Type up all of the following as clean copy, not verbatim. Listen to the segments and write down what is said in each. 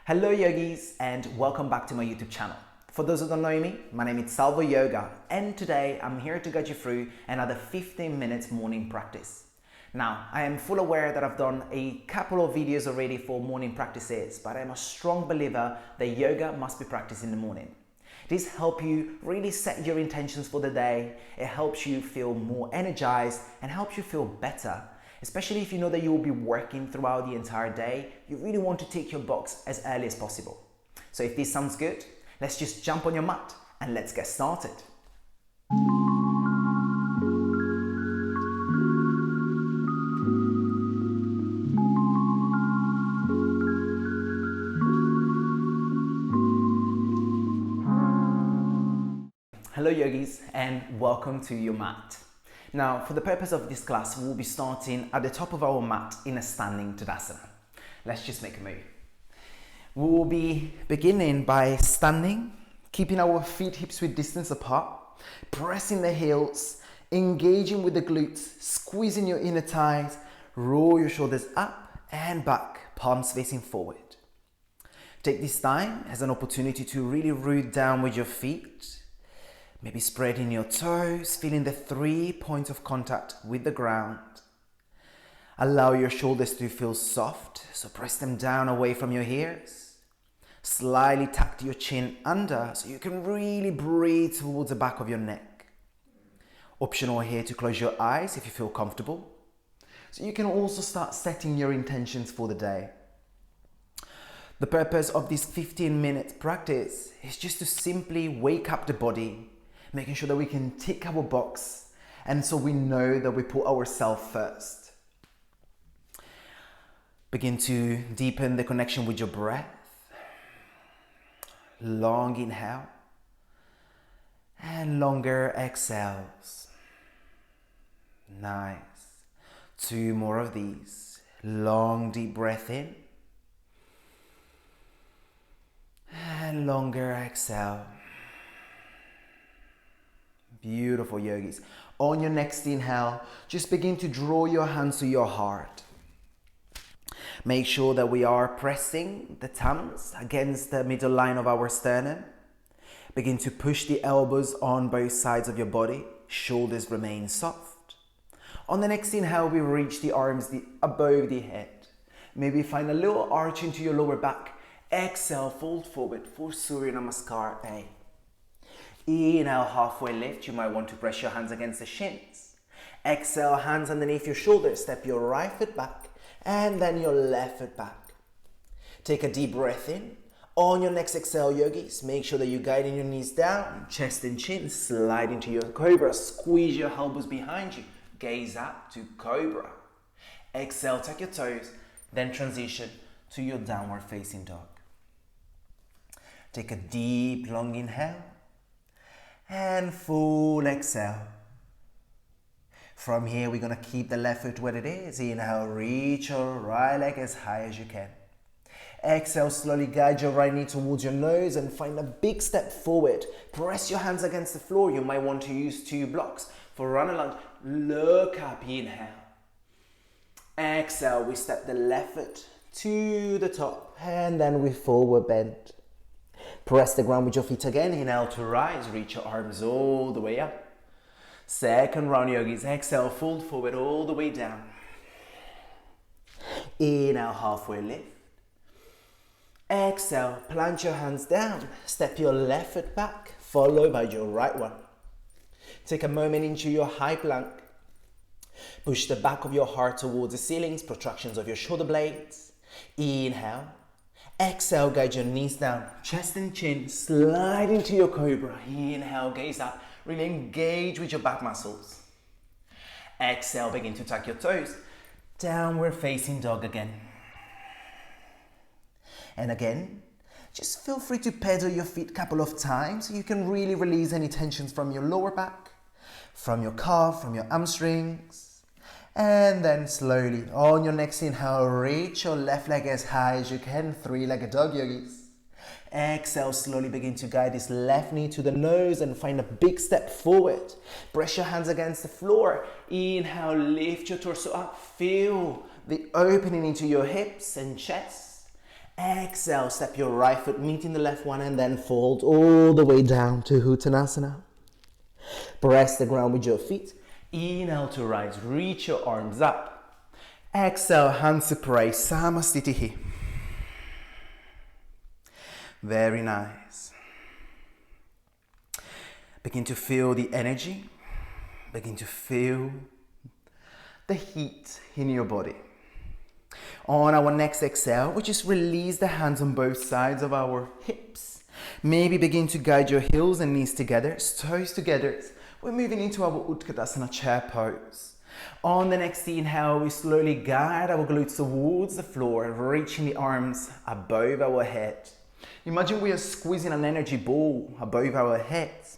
Hello yogis and welcome back to my YouTube channel. For those who don't know me, my name is Salvo Yoga and today I'm here to guide you through another 15 minutes morning practice. Now, I am full aware that I've done a couple of videos already for morning practices, but I'm a strong believer that yoga must be practiced in the morning. This helps you really set your intentions for the day, it helps you feel more energized and helps you feel better. Especially if you know that you will be working throughout the entire day, you really want to tick your box as early as possible. So if this sounds good, let's just jump on your mat and let's get started. Hello yogis and welcome to your mat. Now, for the purpose of this class, we'll be starting at the top of our mat in a standing Tadasana. Let's just make a move. We will be beginning by standing, keeping our feet hips width distance apart, pressing the heels, engaging with the glutes, squeezing your inner thighs, roll your shoulders up and back, palms facing forward. Take this time as an opportunity to really root down with your feet. Maybe spreading your toes, feeling the 3 points of contact with the ground. Allow your shoulders to feel soft, so press them down away from your ears. Slightly tuck your chin under so you can really breathe towards the back of your neck. Optional here to close your eyes if you feel comfortable. So you can also start setting your intentions for the day. The purpose of this 15-minute practice is just to simply wake up the body, making sure that we can tick our box and so we know that we put ourselves first. Begin to deepen the connection with your breath. Long inhale and longer exhales. Nice. 2 more of these. Long deep breath in and longer exhale. Beautiful yogis. On your next inhale, just begin to draw your hands to your heart. Make sure that we are pressing the thumbs against the middle line of our sternum. Begin to push the elbows on both sides of your body. Shoulders remain soft. On the next inhale, we reach the arms above the head. Maybe find a little arch into your lower back. Exhale, fold forward for Surya Namaskar A. Inhale, halfway lift. You might want to press your hands against the shins. Exhale, hands underneath your shoulders. Step your right foot back and then your left foot back. Take a deep breath in. On your next exhale, yogis, make sure that you're guiding your knees down, chest and chin, slide into your cobra. Squeeze your elbows behind you. Gaze up to cobra. Exhale, tuck your toes, then transition to your downward facing dog. Take a deep, long inhale. And full exhale. From here, we're going to keep the left foot where it is. Inhale, reach your right leg as high as you can. Exhale, slowly guide your right knee towards your nose and find a big step forward. Press your hands against the floor. You might want to use 2 blocks. For runner lunge, look up, inhale. Exhale, we step the left foot to the top and then we forward bend. Press the ground with your feet again. Inhale to rise. Reach your arms all the way up. Second round, yogis. Exhale, fold forward all the way down. Inhale, halfway lift. Exhale, plant your hands down. Step your left foot back, followed by your right one. Take a moment into your high plank. Push the back of your heart towards the ceilings, protractions of your shoulder blades. Inhale. Exhale, guide your knees down, chest and chin, slide into your cobra. Inhale, gaze up, really engage with your back muscles. Exhale, begin to tuck your toes. Downward facing dog again. And again, just feel free to pedal your feet a couple of times so you can really release any tensions from your lower back, from your calf, from your hamstrings. And then slowly, on your next inhale, reach your left leg as high as you can, 3-legged dog yogis. Exhale, slowly begin to guide this left knee to the nose and find a big step forward. Press your hands against the floor. Inhale, lift your torso up. Feel the opening into your hips and chest. Exhale, step your right foot meeting the left one and then fold all the way down to Uttanasana. Press the ground with your feet. Inhale to rise, reach your arms up. Exhale, hands to pray, Samasthiti. Very nice. Begin to feel the energy. Begin to feel the heat in your body. On our next exhale, we just release the hands on both sides of our hips. Maybe begin to guide your heels and knees together, toes together. We're moving into our Utkatasana chair pose. On the next inhale, we slowly guide our glutes towards the floor, reaching the arms above our head. Imagine we are squeezing an energy ball above our heads.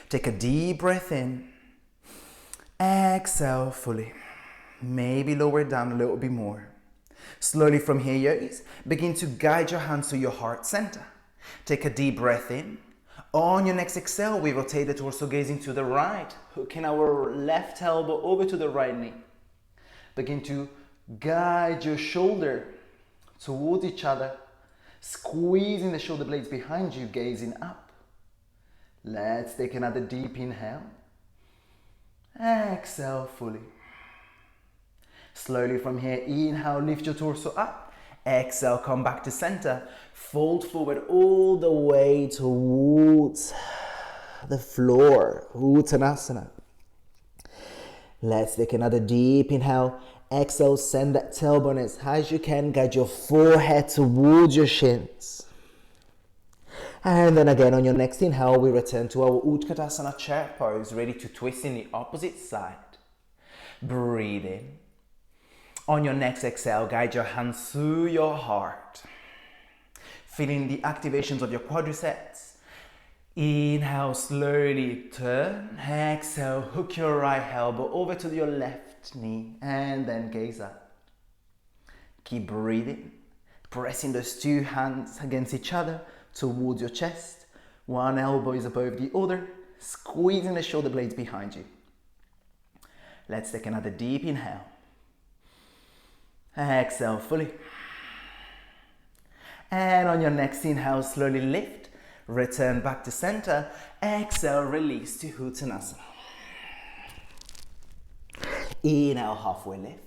Take a deep breath in. Exhale fully. Maybe lower down a little bit more. Slowly from here, yogis, begin to guide your hands to your heart center. Take a deep breath in. On your next exhale, we rotate the torso gazing to the right, hooking our left elbow over to the right knee. Begin to guide your shoulder towards each other, squeezing the shoulder blades behind you, gazing up. Let's take another deep inhale. Exhale fully. Slowly from here, inhale, lift your torso up. Exhale, come back to center. Fold forward all the way towards the floor. Uttanasana. Let's take another deep inhale. Exhale, send that tailbone as high as you can. Guide your forehead towards your shins. And then again, on your next inhale, we return to our Utkatasana chair pose, ready to twist in the opposite side. Breathe in. On your next exhale, guide your hands through your heart. Feeling the activations of your quadriceps. Inhale, slowly turn. Exhale, hook your right elbow over to your left knee and then gaze up. Keep breathing, pressing those two hands against each other towards your chest. One elbow is above the other, squeezing the shoulder blades behind you. Let's take another deep inhale. Exhale fully. And on your next inhale, slowly lift. Return back to center. Exhale, release to Uttanasana. Inhale, halfway lift.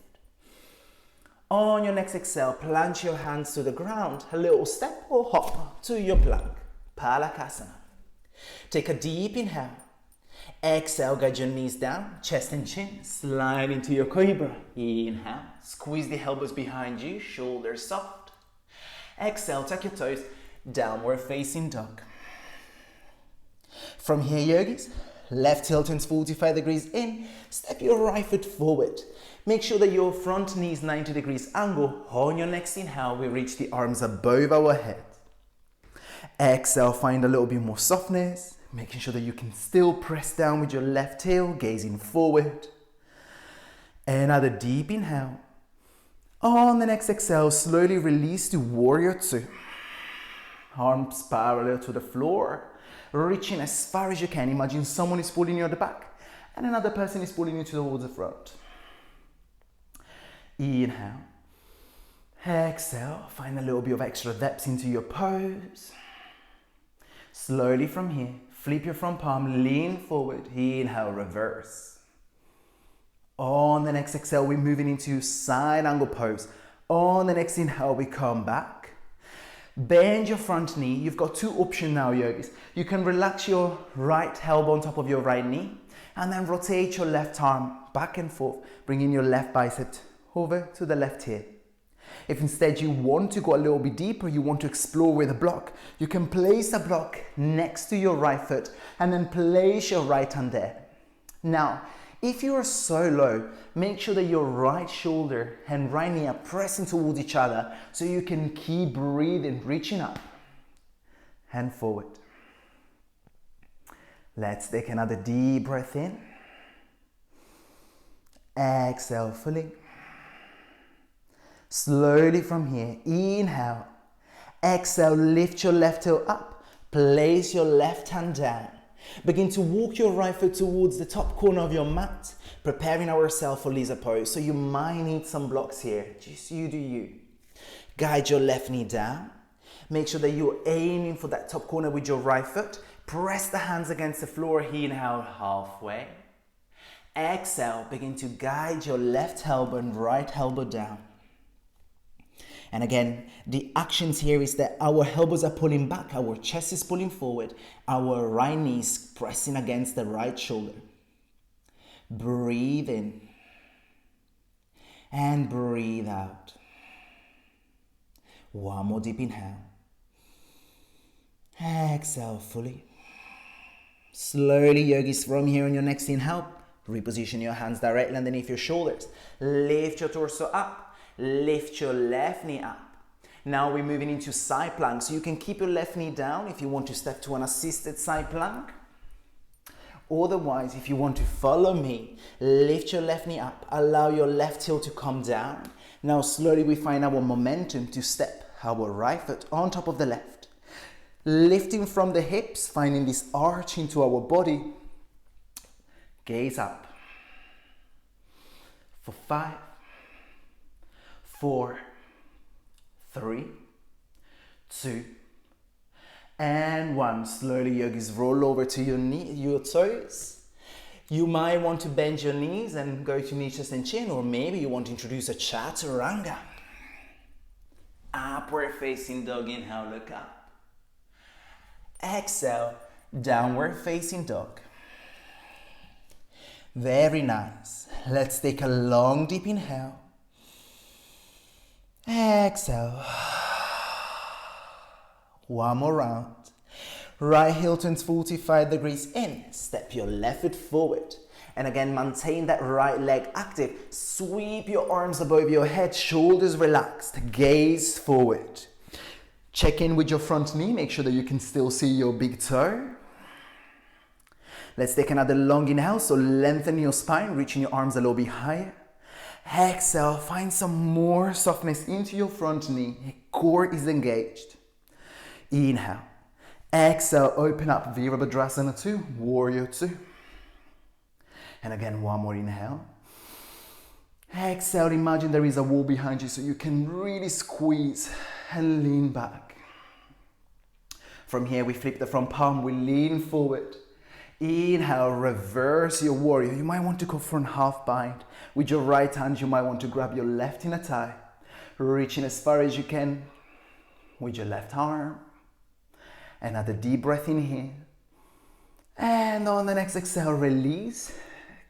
On your next exhale, plant your hands to the ground. A little step or hop to your plank. Palakasana. Take a deep inhale. Exhale, guide your knees down, chest and chin, slide into your cobra. Inhale, squeeze the elbows behind you, shoulders soft. Exhale, tuck your toes, downward facing dog. From here, yogis, left heel turns 45 degrees in, step your right foot forward. Make sure that your front knee is 90 degrees angle. On your next inhale, we reach the arms above our head. Exhale, find a little bit more softness. Making sure that you can still press down with your left heel, gazing forward. Another deep inhale. On the next exhale, slowly release to Warrior 2. Arms parallel to the floor, reaching as far as you can. Imagine someone is pulling you at the back and another person is pulling you towards the front. Inhale. Exhale, find a little bit of extra depth into your pose. Slowly from here, flip your front palm, lean forward. Inhale, reverse. On the next exhale, we're moving into side angle pose. On the next inhale, we come back. Bend your front knee. You've got two options now, yogis. You can relax your right elbow on top of your right knee and then rotate your left arm back and forth, bringing your left bicep over to the left heel. If instead you want to go a little bit deeper, you want to explore with a block, you can place a block next to your right foot and then place your right hand there. Now, if you are so low, make sure that your right shoulder and right knee are pressing towards each other so you can keep breathing, reaching up and forward. Let's take another deep breath in. Exhale fully. Slowly from here, inhale. Exhale, lift your left heel up. Place your left hand down. Begin to walk your right foot towards the top corner of your mat, preparing ourselves for lizard pose. So you might need some blocks here. Just you do you. Guide your left knee down. Make sure that you're aiming for that top corner with your right foot. Press the hands against the floor. Inhale halfway. Exhale, begin to guide your left elbow and right elbow down. And again, the actions here is that our elbows are pulling back, our chest is pulling forward, our right knee is pressing against the right shoulder. Breathe in and breathe out. One more deep inhale. Exhale fully. Slowly, yogis, from here on your next inhale, reposition your hands directly underneath your shoulders. Lift your torso up. Lift your left knee up. Now we're moving into side plank. So you can keep your left knee down if you want to step to an assisted side plank. Otherwise, if you want to follow me, lift your left knee up. Allow your left heel to come down. Now slowly we find our momentum to step our right foot on top of the left. Lifting from the hips, finding this arch into our body. Gaze up. For 5, 4, 3, 2, and 1. Slowly, yogis, roll over to your toes. You might want to bend your knees and go to knee, chest, and chin, or maybe you want to introduce a chaturanga. Upward facing dog, inhale, look up. Exhale, downward facing dog. Very nice. Let's take a long, deep inhale. Exhale. One more round. Right heel turns 45 degrees in. Step your left foot forward. And again, maintain that right leg active. Sweep your arms above your head, shoulders relaxed, gaze forward. Check in with your front knee. Make sure that you can still see your big toe. Let's take another long inhale. So lengthen your spine, reaching your arms a little bit higher. Exhale, find some more softness into your front knee. Core is engaged. Inhale. Exhale, open up, Virabhadrasana 2, Warrior 2. And again, one more inhale. Exhale, imagine there is a wall behind you so you can really squeeze and lean back. From here, we flip the front palm, we lean forward. Inhale, reverse your warrior. You might want to go for a half bind. With your right hand, you might want to grab your left inner thigh. Reaching as far as you can with your left arm. Another deep breath in here. And on the next exhale, release.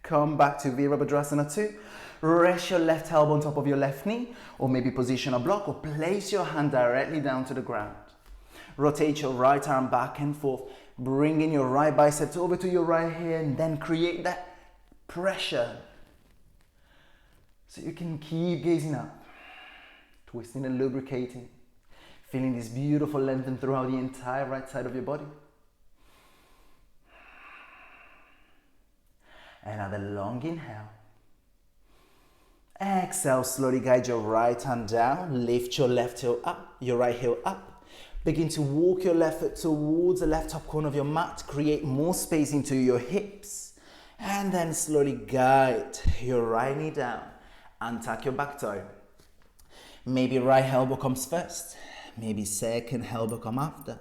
Come back to Virabhadrasana 2. Rest your left elbow on top of your left knee, or maybe position a block, or place your hand directly down to the ground. Rotate your right arm back and forth, bringing your right biceps over to your right here, and then create that pressure so you can keep gazing up, twisting and lubricating, feeling this beautiful lengthen throughout the entire right side of your body. Another long inhale. Exhale, slowly guide your right hand down, lift your left heel up, your right heel up. Begin to walk your left foot towards the left top corner of your mat, create more space into your hips, and then slowly guide your right knee down, untuck your back toe. Maybe right elbow comes first, maybe second elbow come after.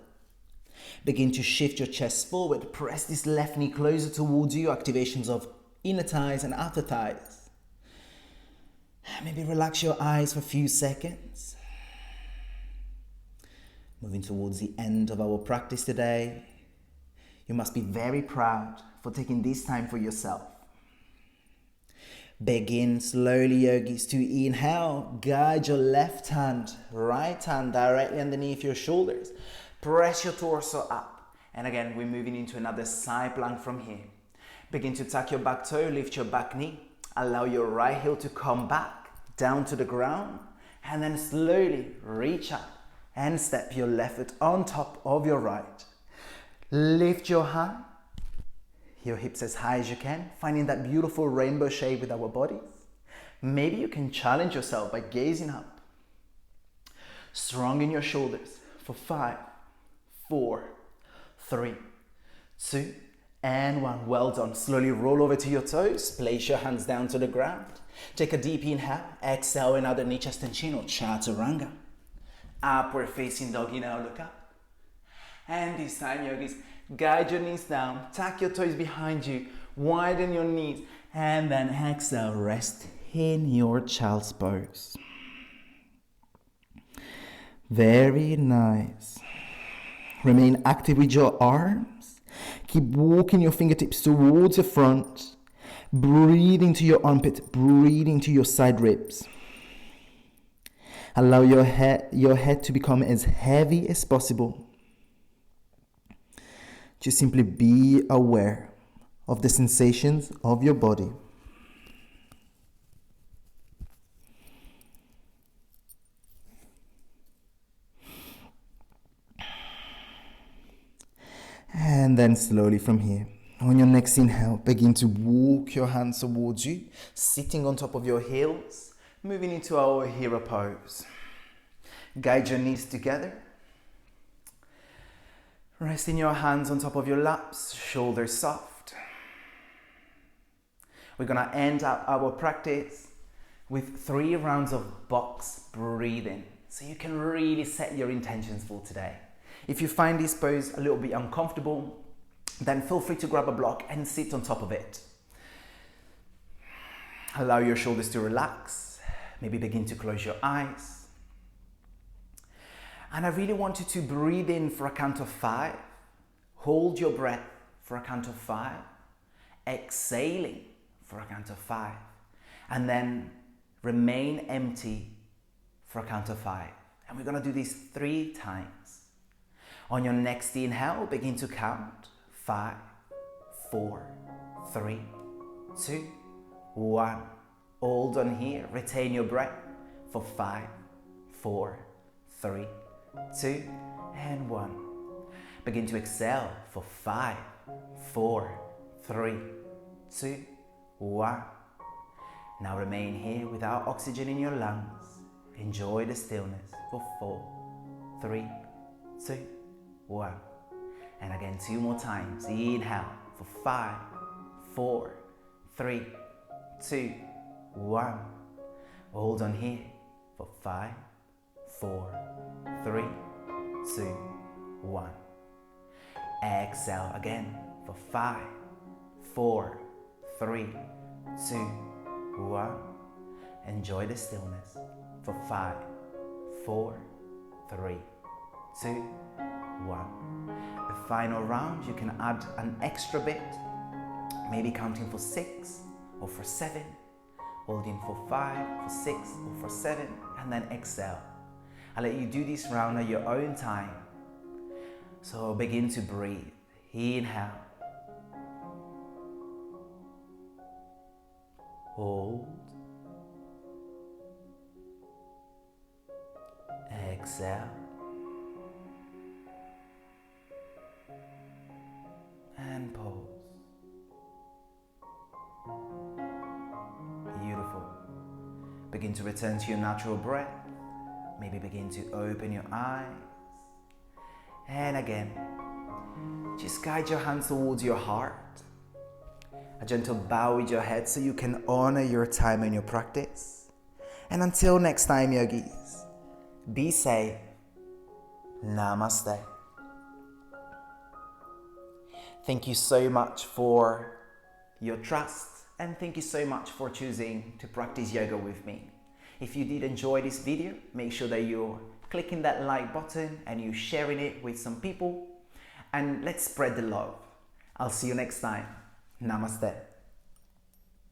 Begin to shift your chest forward, press this left knee closer towards you, activations of inner thighs and outer thighs. Maybe relax your eyes for a few seconds. Moving towards the end of our practice today. You must be very proud for taking this time for yourself. Begin slowly, yogis, to inhale. Guide your left hand, right hand directly underneath your shoulders. Press your torso up. And again, we're moving into another side plank from here. Begin to tuck your back toe, lift your back knee. Allow your right heel to come back down to the ground. And then slowly reach up and step your left foot on top of your right. Lift your hand, your hips as high as you can, finding that beautiful rainbow shape with our bodies. Maybe you can challenge yourself by gazing up. Strong in your shoulders for 5, 4, 3, 2, and 1. Well done. Slowly roll over to your toes. Place your hands down to the ground. Take a deep inhale. Exhale, another knee, chest, and chin, or chaturanga. Upward facing doggy now, look up. And this time, yogis, guide your knees down, tuck your toes behind you, widen your knees, and then exhale, rest in your child's pose. Very nice. Remain active with your arms. Keep walking your fingertips towards the front. Breathe into your armpit, breathe into your side ribs. Allow your head to become as heavy as possible. Just simply be aware of the sensations of your body. And then slowly from here, on your next inhale, begin to walk your hands towards you, sitting on top of your heels, moving into our hero pose. Guide your knees together. Resting your hands on top of your laps, shoulders soft. We're gonna end up our practice with 3 rounds of box breathing, so you can really set your intentions for today. If you find this pose a little bit uncomfortable, then feel free to grab a block and sit on top of it. Allow your shoulders to relax. Maybe begin to close your eyes. And I really want you to breathe in for a count of 5. Hold your breath for a count of 5. Exhaling for a count of 5. And then remain empty for a count of 5. And we're going to do this 3 times. On your next inhale, begin to count. 5, 4, 3, 2, 1. Hold on here. Retain your breath for 5, 4, 3, 2, and 1. Begin to exhale for 5, 4, 3, 2, 1. Now remain here without oxygen in your lungs. Enjoy the stillness for 4, 3, 2, 1. And again, 2 more times. Inhale for 5, 4, 3, 2, 1. Hold on here for 5, 4, 3, 2, 1. Exhale again for 5, 4, 3, 2, 1. Enjoy the stillness for 5, 4, 3, 2, 1. The final round, you can add an extra bit, maybe counting for 6 or for 7, holding for 5, for 6 or for 7, and then exhale. I'll let you do this round at your own time. So begin to breathe. Inhale. Hold. Exhale. And pause. Beautiful. Begin to return to your natural breath. Maybe begin to open your eyes. And again, just guide your hands towards your heart. A gentle bow with your head so you can honor your time and your practice. And until next time, yogis, be safe. Namaste. Thank you so much for your trust, and thank you so much for choosing to practice yoga with me. If you did enjoy this video, make sure that you're clicking that like button and you're sharing it with some people, and let's spread the love. I'll see you next time. Namaste.